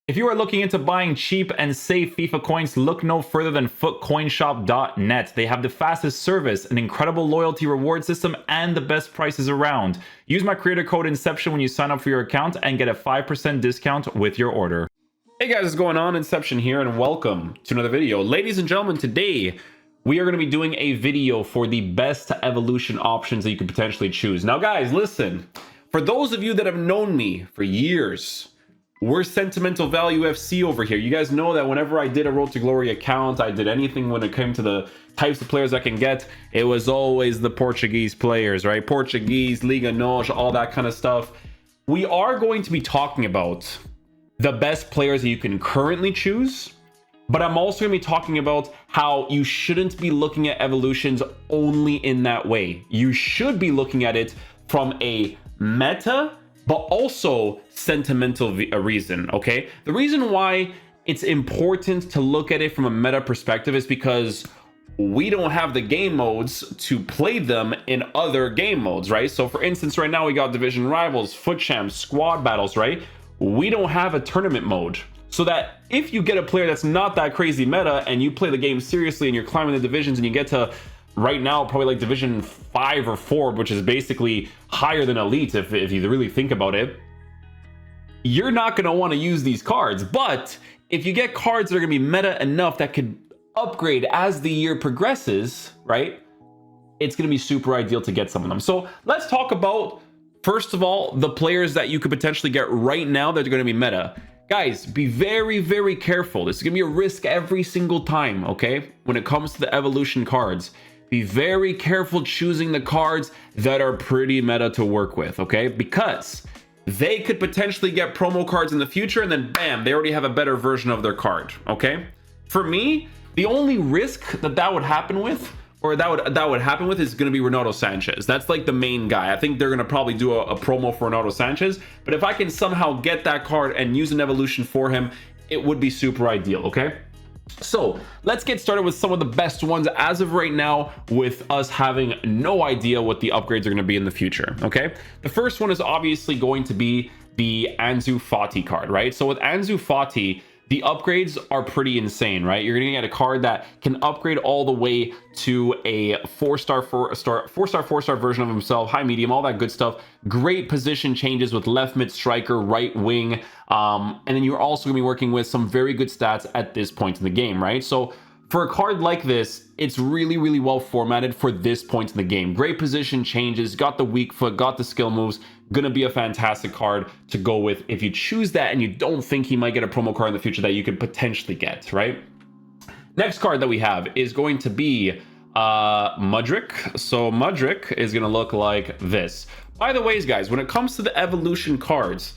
If you are looking into buying cheap and safe FIFA coins, look no further than footcoinshop.net. They have the fastest service, an incredible loyalty reward system, and the best prices around. Use my creator code Inception when you sign up for your account and get a 5% discount with your order. Hey guys, what's going on? Inception here, and welcome to another video. Ladies and gentlemen, today we are going to be doing a video for the best evolution options that you could potentially choose. Now guys, listen, for those of you that have known me for years, we're Sentimental Value FC over here. You guys know that whenever I did a Road to Glory account, I did anything when it came to the types of players I can get, it was always the Portuguese players, right? Portuguese, Liga NOS, all that kind of stuff. We are going to be talking about the best players that you can currently choose, but I'm also going to be talking about how you shouldn't be looking at evolutions only in that way. You should be looking at it from a meta, but also sentimental reason, okay? The reason why it's important to look at it from a meta perspective is because we don't have the game modes to play them in other game modes, right? So for instance, right now we got division rivals, foot champs, squad battles, right? We don't have a tournament mode. So that if you get a player that's not that crazy meta and you play the game seriously and you're climbing the divisions and you get to right now probably like division 5 or 4, which is basically higher than elite if you really think about it, you're not going to want to use these cards. But if you get cards that are going to be meta enough that could upgrade as the year progresses, right, it's going to be super ideal to get some of them. So let's talk about, first of all, the players that you could potentially get right now that are going to be meta. Guys, be very, very careful. This is going to be a risk every single time, okay? When it comes to the evolution cards, be very careful choosing the cards that are pretty meta to work with, okay? Because they could potentially get promo cards in the future and then bam, they already have a better version of their card, okay? For me, the only risk that would happen with, or that would happen with, is going to be Renato Sanches. That's like the main guy. I think they're going to probably do a promo for Renato Sanches, but if I can somehow get that card and use an evolution for him, it would be super ideal, okay? So let's get started with some of the best ones as of right now, with us having no idea what the upgrades are going to be in the future, okay? The first one is obviously going to be the Ansu Fati card, right? So with Ansu Fati, the upgrades are pretty insane, right? You're gonna get a card that can upgrade all the way to a 4-star version of himself, high, medium, all that good stuff. Great position changes with left mid striker, right wing, and then you're also gonna be working with some very good stats at this point in the game, right? So for a card like this, it's really, really well formatted for this point in the game. Great position changes, got the weak foot, got the skill moves. Gonna be a fantastic card to go with if you choose that and you don't think he might get a promo card in the future that you could potentially get, right? Next card that we have is going to be Mudryk. So Mudryk is gonna look like this. By the way, guys, when it comes to the evolution cards,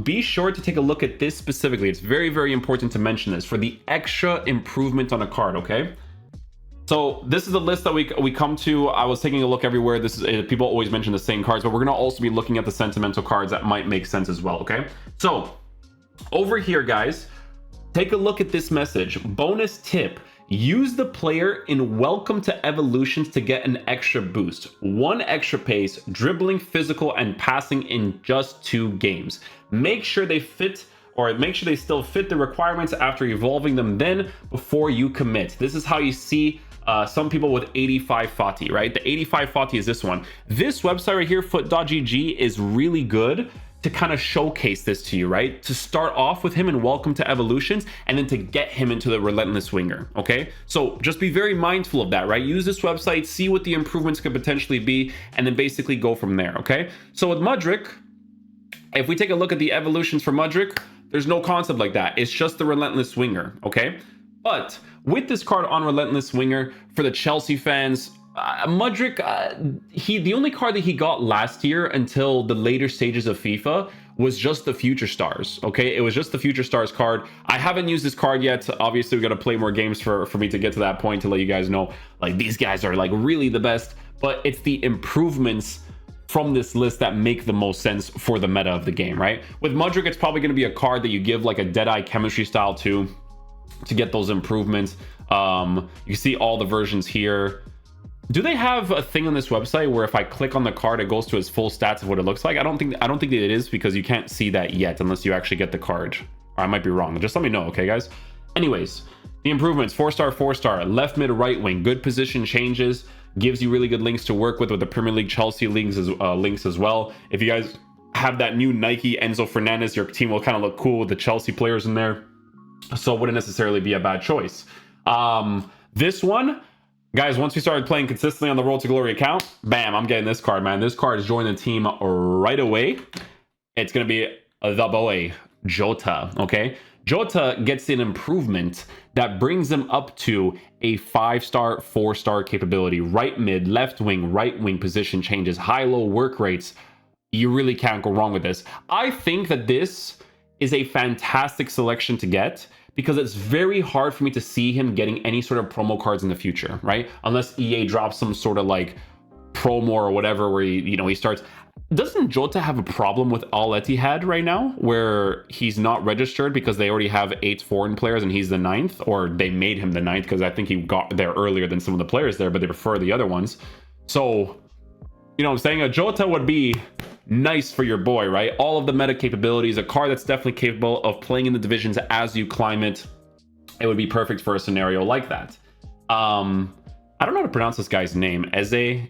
be sure to take a look at this specifically. It's very, very important to mention this for the extra improvement on a card, okay? So this is a list that we come to. I was taking a look everywhere. This is people always mention the same cards, but we're going to also be looking at the sentimental cards that might make sense as well, okay? So over here, guys, take a look at this message. Bonus tip: use the player in Welcome to Evolutions to get an extra boost. 1 extra pace, dribbling, physical, and passing in just 2 games. Make sure they fit, or make sure they still fit the requirements after evolving them then before you commit. This is how you see some people with 85 Fati, right? The 85 Fati is this one. This website right here, foot.gg, is really good to kind of showcase this to you, right? To start off with him in Welcome to Evolutions and then to get him into the Relentless Winger, okay? So just be very mindful of that, right? Use this website, see what the improvements could potentially be, and then basically go from there, okay? So with Mudryk, if we take a look at the evolutions for Mudryk, there's no concept like that. It's just the Relentless Winger, okay? But with this card on Relentless Winger, for the Chelsea fans, Mudryk, the only card that he got last year until the later stages of FIFA was just the Future Stars, okay? It was just the Future Stars card. I haven't used this card yet. Obviously, we got to play more games for me to get to that point to let you guys know, like, these guys are like really the best, but it's the improvements from this list that make the most sense for the meta of the game, right? With Mudryk, it's probably going to be a card that you give like a Deadeye chemistry style to get those improvements. You see all the versions here. Do they have a thing on this website where if I click on the card, it goes to its full stats of what it looks like? I don't think that it is, because you can't see that yet unless you actually get the card. Or I might be wrong. Just let me know, okay, guys? Anyways, the improvements, 4-star, 4-star, left mid, right wing, good position changes, gives you really good links to work with the Premier League, Chelsea links as well. If you guys have that new Nike Enzo Fernandez, your team will kind of look cool with the Chelsea players in there. So it wouldn't necessarily be a bad choice. This one, guys, once we started playing consistently on the Road to Glory account, bam, I'm getting this card, man. This card is joining the team right away. It's going to be the boy, Jota, okay? Jota gets an improvement that brings him up to a 5-star, 4-star capability. Right mid, left wing position changes, high-low work rates. You really can't go wrong with this. I think that this is a fantastic selection to get because it's very hard for me to see him getting any sort of promo cards in the future, right? Unless EA drops some sort of like promo or whatever where he starts. Doesn't Jota have a problem with Al Ittihad right now where he's not registered because they already have 8 foreign players and he's the 9th, or they made him the 9th because I think he got there earlier than some of the players there, but they prefer the other ones. So, you know what I'm saying? A Jota would be nice for your boy, right? All of the meta capabilities, a card that's definitely capable of playing in the divisions as you climb it. It would be perfect for a scenario like that. I don't know how to pronounce this guy's name. Eze,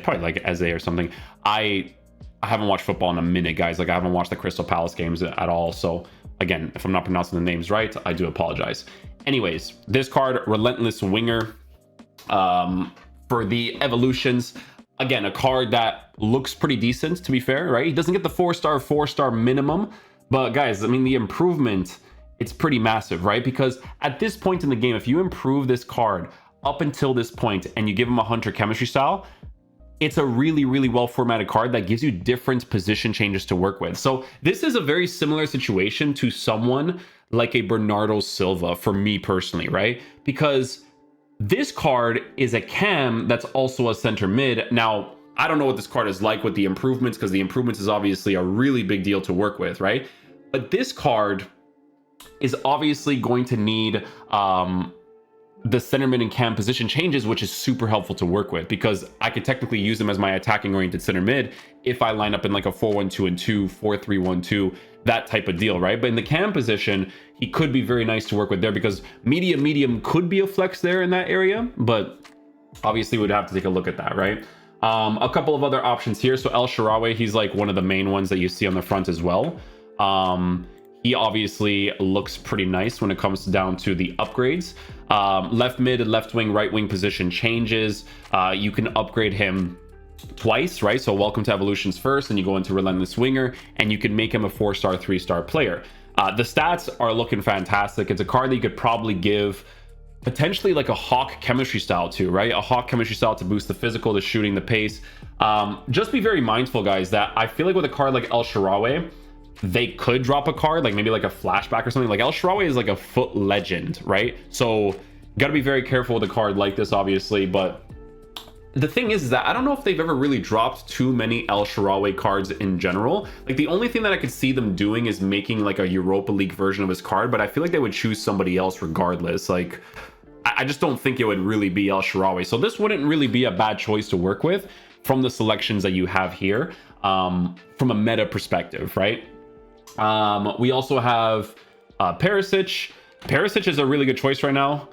probably like Eze or something. I haven't watched football in a minute, guys. Like I haven't watched the Crystal Palace games at all. So again, if I'm not pronouncing the names right, I do apologize. Anyways, this card, Relentless Winger, for the evolutions. Again, a card that looks pretty decent, to be fair, right? He doesn't get the 4-star minimum, but guys, I mean, the improvement, it's pretty massive, right? Because at this point in the game, if you improve this card up until this point and you give him a Hunter chemistry style, it's a really, really well formatted card that gives you different position changes to work with. So this is a very similar situation to someone like a Bernardo Silva for me personally, right? Because this card is a cam that's also a center mid. Now, I don't know what this card is like with the improvements, because the improvements is obviously a really big deal to work with, right? But this card is obviously going to need the center mid and cam position changes, which is super helpful to work with because I could technically use them as my attacking oriented center mid if I line up in like a 4-1-2-2, 4-3-1-2, that type of deal, right? But in the cam position, he could be very nice to work with there because medium could be a flex there in that area, but obviously we'd have to take a look at that, right? A couple of other options here. So El Shaarawy, he's like one of the main ones that you see on the front as well. He obviously looks pretty nice when it comes down to the upgrades. Left mid and left wing, right wing position changes. You can upgrade him twice, right? So welcome to evolutions first, and you go into Relentless Winger, and you can make him a 4-star, 3-star player. The stats are looking fantastic. It's a card that you could probably give potentially like a Hawk chemistry style too, right? A Hawk chemistry style to boost the physical, the shooting, the pace. Just be very mindful, guys, that I feel like with a card like El Shaarawy, they could drop a card like maybe like a flashback or something. Like El Shaarawy is like a foot legend, right? So got to be very careful with a card like this, obviously. But the thing is that I don't know if they've ever really dropped too many El Shaarawy cards in general. Like the only thing that I could see them doing is making like a Europa League version of his card, but I feel like they would choose somebody else regardless. Like I just don't think it would really be El Shaarawy. So this wouldn't really be a bad choice to work with from the selections that you have here, from a meta perspective, right? We also have Perisic. Perisic is a really good choice right now.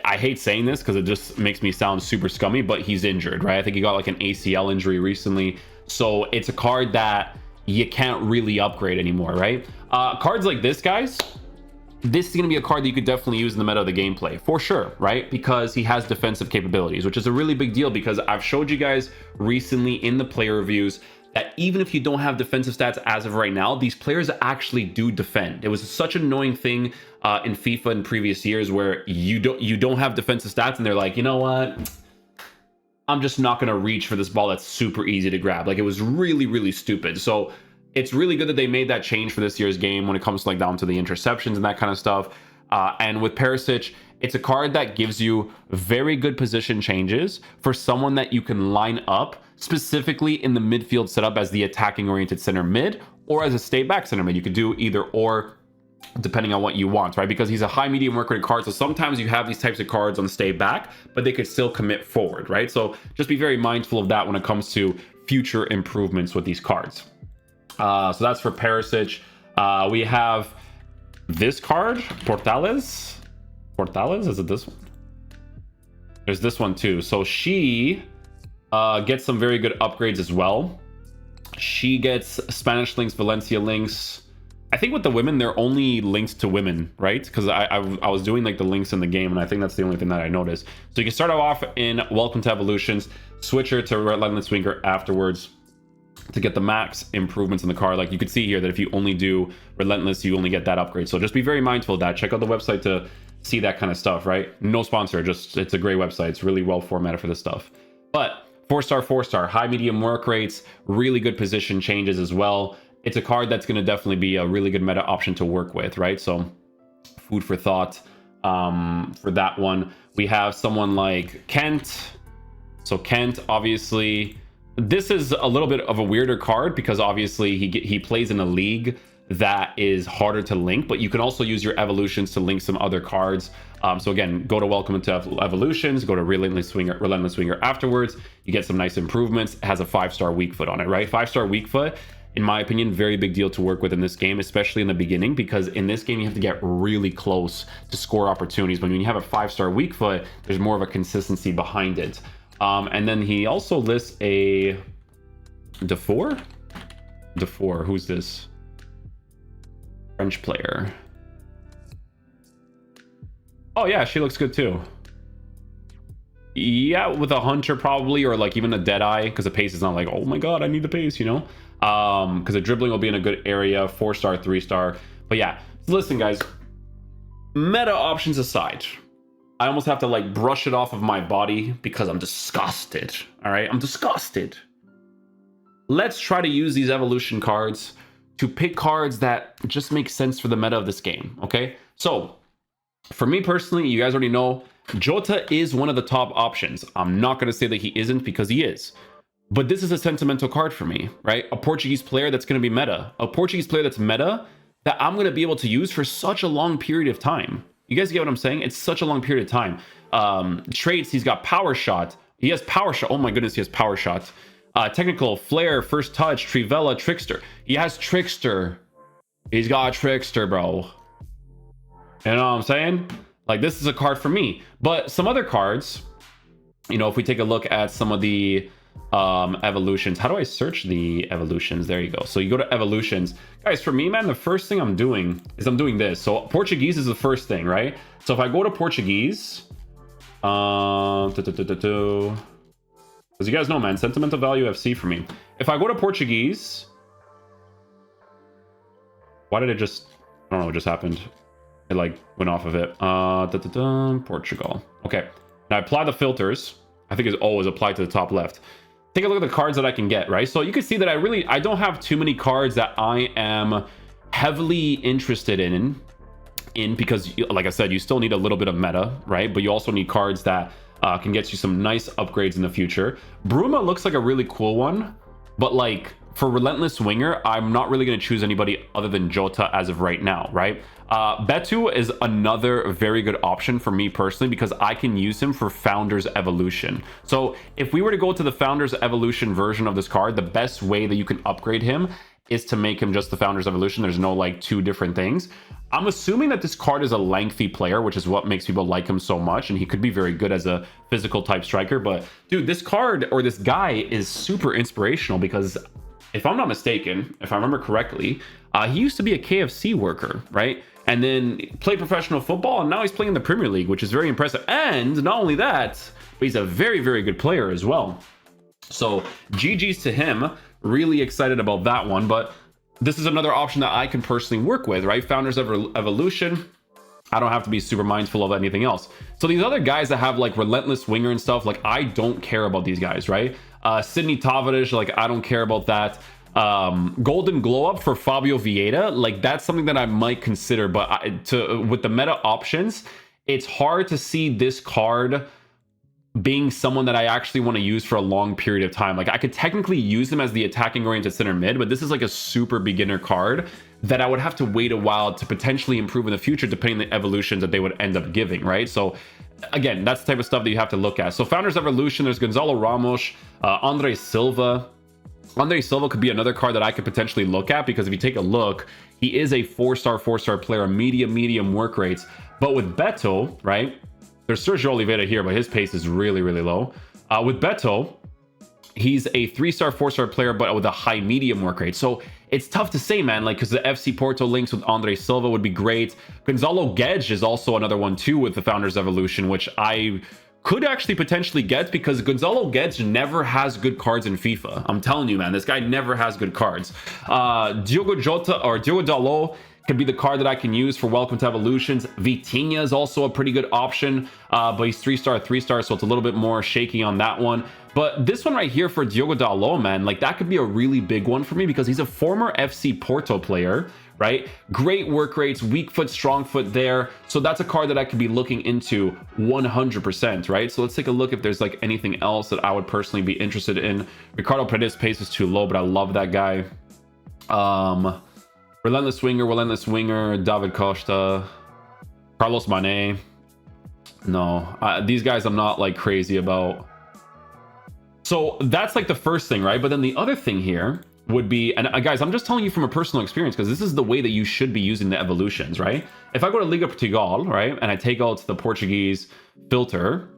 I hate saying this because it just makes me sound super scummy, but he's injured, right? I think he got like an ACL injury recently. So it's a card that you can't really upgrade anymore, right? Cards like this, guys, this is going to be a card that you could definitely use in the meta of the gameplay for sure, right? Because he has defensive capabilities, which is a really big deal because I've showed you guys recently in the player reviews that even if you don't have defensive stats as of right now, these players actually do defend. It was such an annoying thing in FIFA in previous years where you don't have defensive stats and they're like, you know what? I'm just not going to reach for this ball that's super easy to grab. Like it was really, really stupid. So it's really good that they made that change for this year's game when it comes to like down to the interceptions and that kind of stuff. And with Perisic, it's a card that gives you very good position changes for someone that you can line up specifically in the midfield setup as the attacking oriented center mid or as a stay back center mid. You could do either or depending on what you want, right? Because he's a high medium work rate card. So sometimes you have these types of cards on stay back, but they could still commit forward, right? So just be very mindful of that when it comes to future improvements with these cards. So that's for Perisic. We have this card, Portales, is it this one? There's this one too. So she gets some very good upgrades as well. She gets Spanish links, Valencia links. I think with the women, they're only linked to women, right? Because I was doing like the links in the game, and I think that's the only thing that I noticed. So you can start off in Welcome to Evolutions, switch her to Relentless Winger afterwards to get the max improvements in the car. Like you could see here that if you only do Relentless, you only get that upgrade. So just be very mindful of that. Check out the website to see that kind of stuff, right? No sponsor, just it's a great website. It's really well formatted for this stuff. But 4-star, high medium work rates, really good position changes as well. It's a card that's going to definitely be a really good meta option to work with, right? So food for thought for that one. We have someone like Kent. So Kent, obviously, this is a little bit of a weirder card because obviously he plays in a league that is harder to link, but you can also use your evolutions to link some other cards. So again, go to Welcome to Evolutions, go to Relentless Swinger afterwards. You get some nice improvements. It has a 5-star weak foot on it, right? 5-star weak foot, in my opinion, very big deal to work with in this game, especially in the beginning, because in this game you have to get really close to score opportunities. But when you have a 5-star weak foot, there's more of a consistency behind it. And then he also lists a Dufour. Who's this? French player. Oh yeah, she looks good too. Yeah, with a hunter probably, or like even a Deadeye, because the pace is not like, oh my god, I need the pace, you know? Because the dribbling will be in a good area, 4-star, 3-star. But yeah, so listen guys, meta options aside, I almost have to like brush it off of my body because I'm disgusted. All right, I'm disgusted. Let's try to use these evolution cards to pick cards that just make sense for the meta of this game, okay? So for me personally, you guys already know, Jota is one of the top options. I'm not going to say that he isn't, because he is. But this is a sentimental card for me, right? A Portuguese player that's going to be meta. A Portuguese player that's meta that I'm going to be able to use for such a long period of time. You guys get what I'm saying? It's such a long period of time. Traits, he's got power shot. He has power shot. Oh my goodness, he has power shot. Technical, flair, first touch, Trivella, trickster. He has trickster. He's got trickster, bro. You know what I'm saying? Like, this is a card for me. But some other cards, you know, if we take a look at some of the evolutions. How do I search the evolutions? There you go. So you go to evolutions. Guys, for me, man, the first thing I'm doing is I'm doing this. So Portuguese is the first thing, right? So if I go to Portuguese, as you guys know, man, sentimental value FC for me. If I go to Portuguese, why did it just, I don't know what just happened. It like went off of it. Portugal. Okay. Now apply the filters. I think it's always applied to the top left. Take a look at the cards that I can get, right? So you can see that I don't have too many cards that I am heavily interested in because, like I said, you still need a little bit of meta, right? But you also need cards that can get you some nice upgrades in the future. Bruma looks like a really cool one, but like for Relentless Winger, I'm not really going to choose anybody other than Jota as of right now, right? Betu is another very good option for me personally because I can use him for Founders Evolution. So if we were to go to the Founders Evolution version of this card, the best way that you can upgrade him is to make him just the Founders Evolution. There's no like two different things. I'm assuming that this card is a lengthy player, which is what makes people like him so much, and he could be very good as a physical type striker. But dude, this card or this guy is super inspirational because if I'm not mistaken, if I remember correctly, he used to be a KFC worker, right? And then played professional football, and now he's playing in the Premier League, which is very impressive. And not only that, but he's a very, very good player as well. So GG's to him. Really excited about that one. But this is another option that I can personally work with, right? Founders Evolution. I don't have to be super mindful of anything else. So these other guys that have like Relentless Winger and stuff, like I don't care about these guys, right? Sidney Tavares, like I don't care about that. Golden Glow Up for Fabio Vieira, like that's something that I might consider, but with the meta options, it's hard to see this card being someone that I actually want to use for a long period of time. Like I could technically use him as the attacking oriented center mid, but this is like a super beginner card that I would have to wait a while to potentially improve in the future depending on the evolutions that they would end up giving, right? So again, that's the type of stuff that you have to look at. So Founders Evolution, there's Gonzalo Ramos, Andre Silva. Andre Silva could be another card that I could potentially look at, because if you take a look, he is a 4-star player, medium work rates. But with Beto, right? There's Sergio Oliveira here, but his pace is really low. With Beto, he's a 3-star, 4-star player, but with a high medium work rate. So it's tough to say, man, like, because the FC Porto links with Andre Silva would be great. Gonzalo Guedes is also another one too with the Founders Evolution, which I could actually potentially get, because Gonzalo Guedes never has good cards in FIFA. I'm telling you, man, this guy never has good cards. Diogo Jota or Diogo Dalot could be the card that I can use for Welcome to Evolutions. Vitinha is also a pretty good option, but he's 3-star, 3-star, so it's a little bit more shaky on that one. But this one right here for Diogo Dalot, man, like, that could be a really big one for me, because he's a former FC Porto player, right? Great work rates, weak foot, strong foot there. So that's a card that I could be looking into 100%, right? So let's take a look if there's like anything else that I would personally be interested in. Ricardo Paredes' pace is too low, but I love that guy. Relentless Winger, David Costa, Carlos Mané. No, these guys I'm not like crazy about. So that's like the first thing, right? But then the other thing here would be, and guys, I'm just telling you from a personal experience, because this is the way that you should be using the evolutions, right? If I go to Liga Portugal, right, and I take out the Portuguese filter,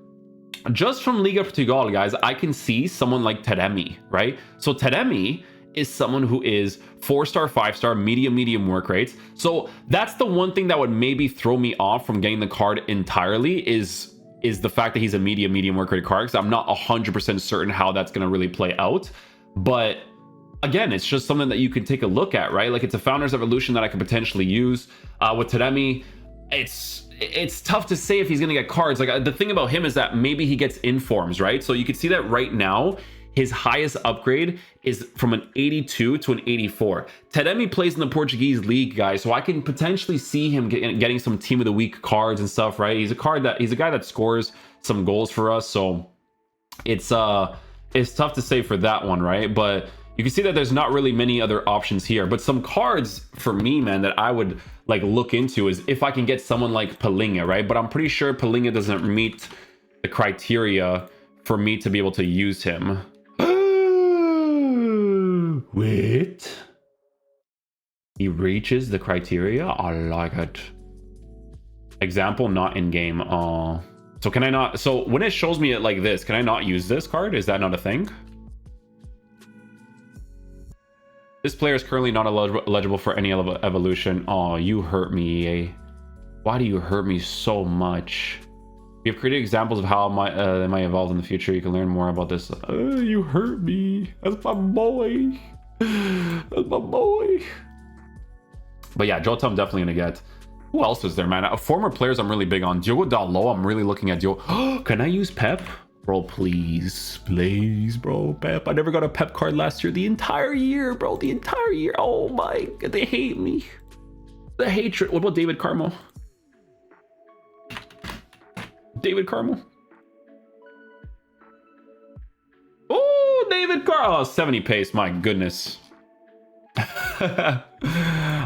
just from Liga Portugal, guys, I can see someone like Taremi, right? So Taremi is someone who is 4-star, 5-star, medium work rates. So that's the one thing that would maybe throw me off from getting the card entirely, is the fact that he's a medium work rate card, because I'm not 100% certain how that's going to really play out. But again, it's just something that you can take a look at, right? Like, it's a Founders Evolution that I could potentially use. With Taremi, it's tough to say if he's going to get cards. Like, the thing about him is that maybe he gets informs, right? So you can see that right now, his highest upgrade is from an 82 to an 84. Taremi plays in the Portuguese league, guys, so I can potentially see him getting some Team of the Week cards and stuff, right? He's a guy that scores some goals for us, so it's tough to say for that one, right? But you can see that there's not really many other options here. But some cards for me, man, that I would like look into is if I can get someone like Palinha, right? But I'm pretty sure Palinha doesn't meet the criteria for me to be able to use him. Wait, he reaches the criteria. I like it. Example, not in game. So can I not? So when it shows me it like this, can I not use this card? Is that not a thing? This player is currently not eligible for any evolution. Oh, you hurt me, EA. Why do you hurt me so much? We have created examples of how they might evolve in the future. You can learn more about this. You hurt me. That's my boy. That's my boy. But yeah, Jota I'm definitely gonna get. Who else is there, man? Former players I'm really big on. Diogo Dalot, I'm really looking at Diogo. Can I use Pep? Bro, please, bro. Pep. I never got a Pep card last year. The entire year, bro. The entire year. Oh my God, they hate me. The hatred. What about David Carmo? Oh, David Carmo. Oh, 70 pace. My goodness.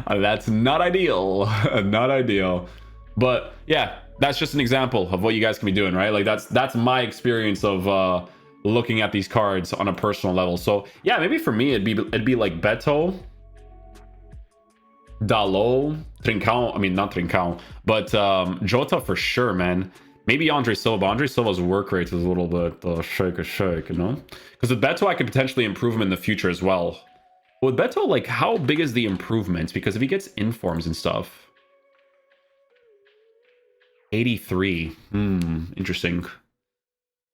That's not ideal. Not ideal. But yeah, that's just an example of what you guys can be doing, right? Like that's my experience of looking at these cards on a personal level. So yeah, maybe for me it'd be like Beto, Dalot, Trincão. I mean, not Trincão, but Jota for sure, man. Maybe Andre Silva. Andre Silva's work rate is a little bit shake, you know? Because with Beto, I could potentially improve him in the future as well. But with Beto, like, how big is the improvement? Because if he gets informs and stuff, 83. Interesting.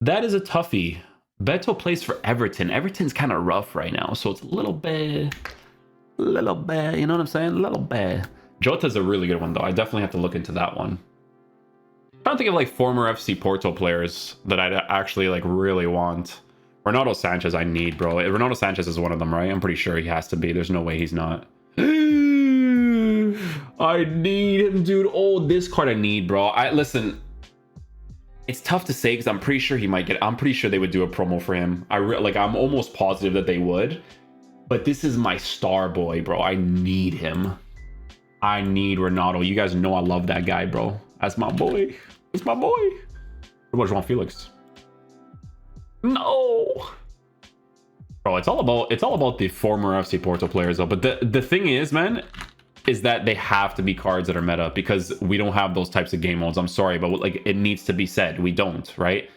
That is a toughie. Beto plays for Everton. Everton's kind of rough right now, so it's a little bit, you know what I'm saying? A little bit. Jota's a really good one, though. I definitely have to look into that one. I'm trying to think of like former FC Porto players that I'd actually like really want. Renato Sanches I need, bro. Renato Sanches is one of them, right? I'm pretty sure he has to be. There's no way he's not. I need him, dude. Oh, this card I need, bro. Listen, it's tough to say because I'm pretty sure he might get. I'm pretty sure they would do a promo for him. I'm almost positive that they would. But this is my star boy, bro. I need him. I need Renato. You guys know I love that guy, bro. That's my boy. That's my boy. What about João Felix? No. Bro, it's all about the former FC Porto players though. But the thing is, man, is that they have to be cards that are meta because we don't have those types of game modes. I'm sorry, but like it needs to be said, we don't, right?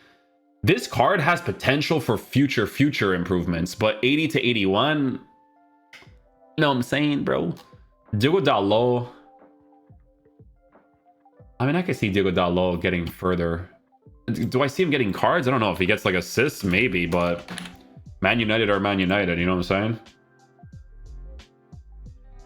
This card has potential for future improvements, but 80 to 81, you know what I'm saying, bro? Diogo Dalot. I mean, I could see Diogo Dalot getting further. Do I see him getting cards? I don't know if he gets like assists, maybe, but Man United are Man United, you know what I'm saying?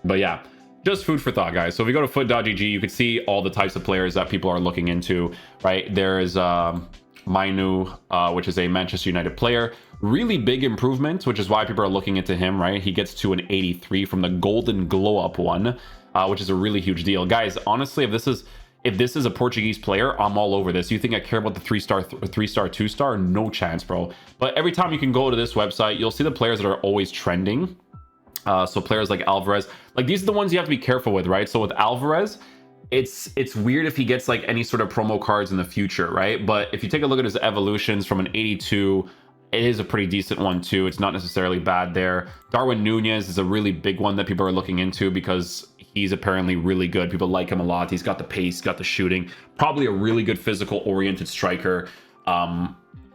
But yeah, just food for thought, guys. So if we go to foot.gg, you can see all the types of players that people are looking into, right? There is Mainu, which is a Manchester United player. Really big improvement, which is why people are looking into him, right? He gets to an 83 from the Golden Glow Up one, which is a really huge deal. Guys, honestly, if this is a Portuguese player, I'm all over this. You think I care about the 3-star, 2-star? No chance, bro. But every time you can go to this website, you'll see the players that are always trending. So players like Alvarez, like these are the ones you have to be careful with, right? So with Alvarez, it's weird if he gets like any sort of promo cards in the future, right? But if you take a look at his evolutions from an 82, it is a pretty decent one too. It's not necessarily bad there. Darwin Nunez is a really big one that people are looking into because he's apparently really good. People like him a lot. He's got the pace, got the shooting, probably a really good physical oriented striker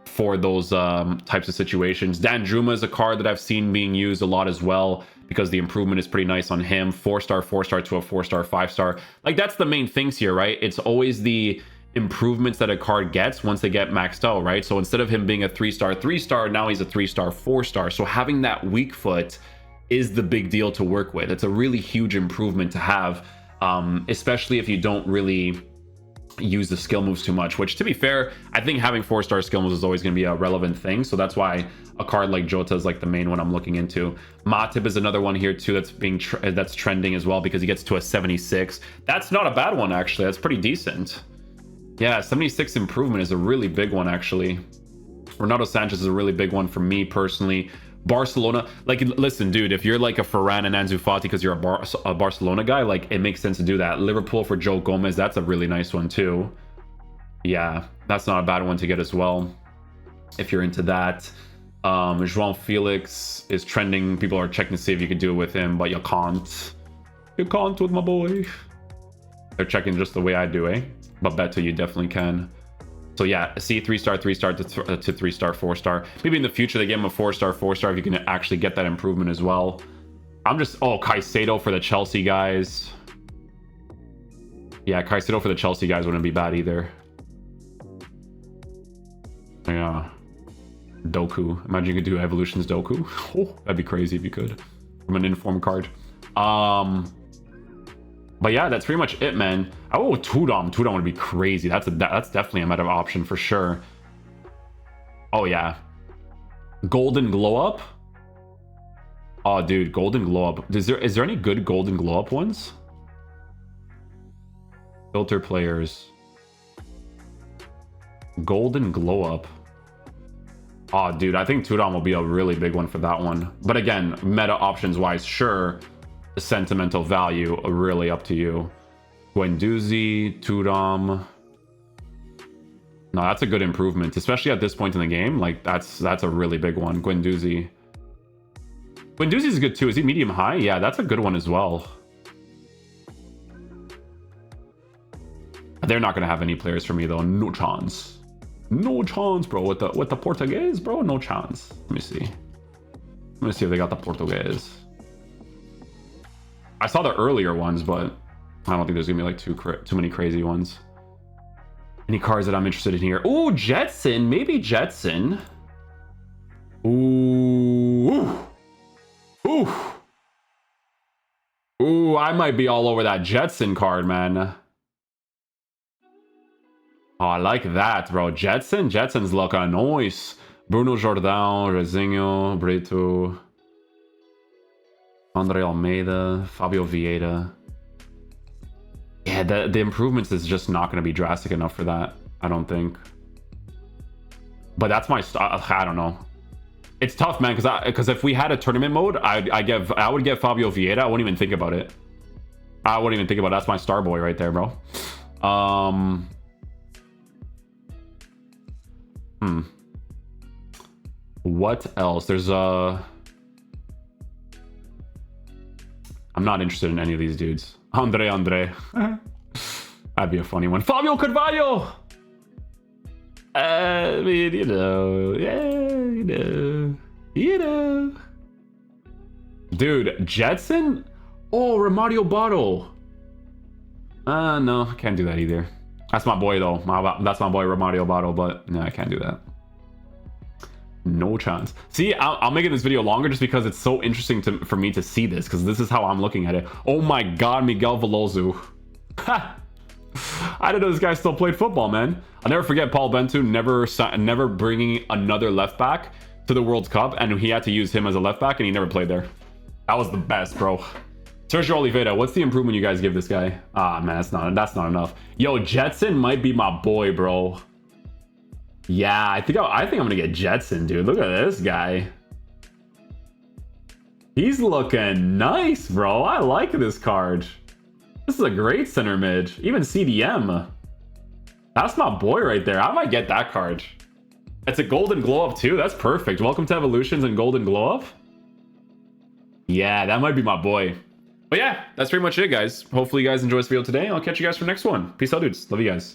for those types of situations. Dan Juma is a card that I've seen being used a lot as well because the improvement is pretty nice on him. 4-star, 4-star to a 4-star, 5-star. Like that's the main things here, right? It's always the improvements that a card gets once they get maxed out, right? So instead of him being a 3-star, 3-star, now he's a 3-star, 4-star. So having that weak foot is the big deal to work with. It's a really huge improvement to have, especially if you don't really use the skill moves too much, which to be fair, I think having 4-star skill moves is always going to be a relevant thing. So that's why a card like Jota is like the main one I'm looking into. Matip is another one here too that's being that's trending as well because he gets to a 76. That's not a bad one actually. That's pretty decent. Yeah, 76 improvement is a really big one actually. Renato Sanches is a really big one for me personally. Barcelona, like, listen, dude, if you're like a Ferran and Ansu Fati because you're a Barcelona guy, like, it makes sense to do that. Liverpool for Joe Gomez, that's a really nice one too. Yeah, that's not a bad one to get as well if you're into that. Joao Felix is trending. People are checking to see if you could do it with him, but you can't. You can't with my boy. They're checking just the way I do, eh? But Beto, you definitely can. So yeah, see 3-star, 3-star to 3-star, 4-star. Maybe in the future they give him a 4-star, 4-star if you can actually get that improvement as well. I'm just, oh, Caicedo for the Chelsea guys. Yeah, Caicedo for the Chelsea guys wouldn't be bad either. Yeah. Doku. Imagine you could do Evolutions Doku. Oh, that'd be crazy if you could. From an informed card. But yeah, that's pretty much it, man. Oh, Tudor. Tudor would be crazy. That's definitely a meta option for sure. Oh yeah. Golden Glow Up. Oh, dude, Golden Glow Up. Is there any good Golden Glow Up ones? Filter players. Golden Glow Up. Oh, dude, I think Tudor will be a really big one for that one. But again, meta options wise, sure. The sentimental value, really up to you. Guendouzi, Tudor. No, that's a good improvement, especially at this point in the game. Like that's a really big one. Guendouzi. Guendouzi is good too. Is he medium high? Yeah, that's a good one as well. They're not gonna have any players for me though. No chance. No chance, bro. With the Portuguese, bro. No chance. Let me see. Let me see if they got the Portuguese. I saw the earlier ones, but I don't think there's gonna be like too many crazy ones. Any cards that I'm interested in here? Ooh, Jetson. Maybe Jetson. Ooh. Ooh. Ooh, I might be all over that Jetson card, man. Oh, I like that, bro. Jetson's looking nice. Bruno Jordão, Rezinho, Brito, Andre Almeida, Fabio Vieira. Yeah, the improvements is just not going to be drastic enough for that, I don't think. But that's my I don't know. It's tough, man, because if we had a tournament mode, I would get Fabio Vieira. I wouldn't even think about it. I wouldn't even think about it. That's my star boy right there, bro. What else? There's I'm not interested in any of these dudes. Andre. That'd be a funny one. Fabio Carvalho! I mean, you know. Dude, Jetson? Oh, Romario Bottle. No, I can't do that either. That's my boy, though. That's my boy, Romario Bottle, but no, I can't do that. No chance. See, I'm making this video longer just because it's so interesting for me to see this, because this is how I'm looking at it. Oh my god, Miguel Veloso. Ha! I didn't know this guy still played football, man. I'll never forget Paul Bentu never bringing another left back to the World Cup, and he had to use him as a left back, and he never played there. That was the best, bro. Sergio Oliveira, what's the improvement you guys give this guy? Ah, man, that's not enough. Yo, Jetson might be my boy, bro. Yeah, I think I'm gonna get Jetson, dude. Look at this guy. He's looking nice, bro. I like this card. This is a great center mid. Even CDM. That's my boy right there. I might get that card. It's a golden glow up too. That's perfect. Welcome to Evolutions and golden glow up. Yeah, that might be my boy. But yeah, that's pretty much it, guys. Hopefully you guys enjoyed this video today. I'll catch you guys for the next one. Peace out, dudes. Love you guys.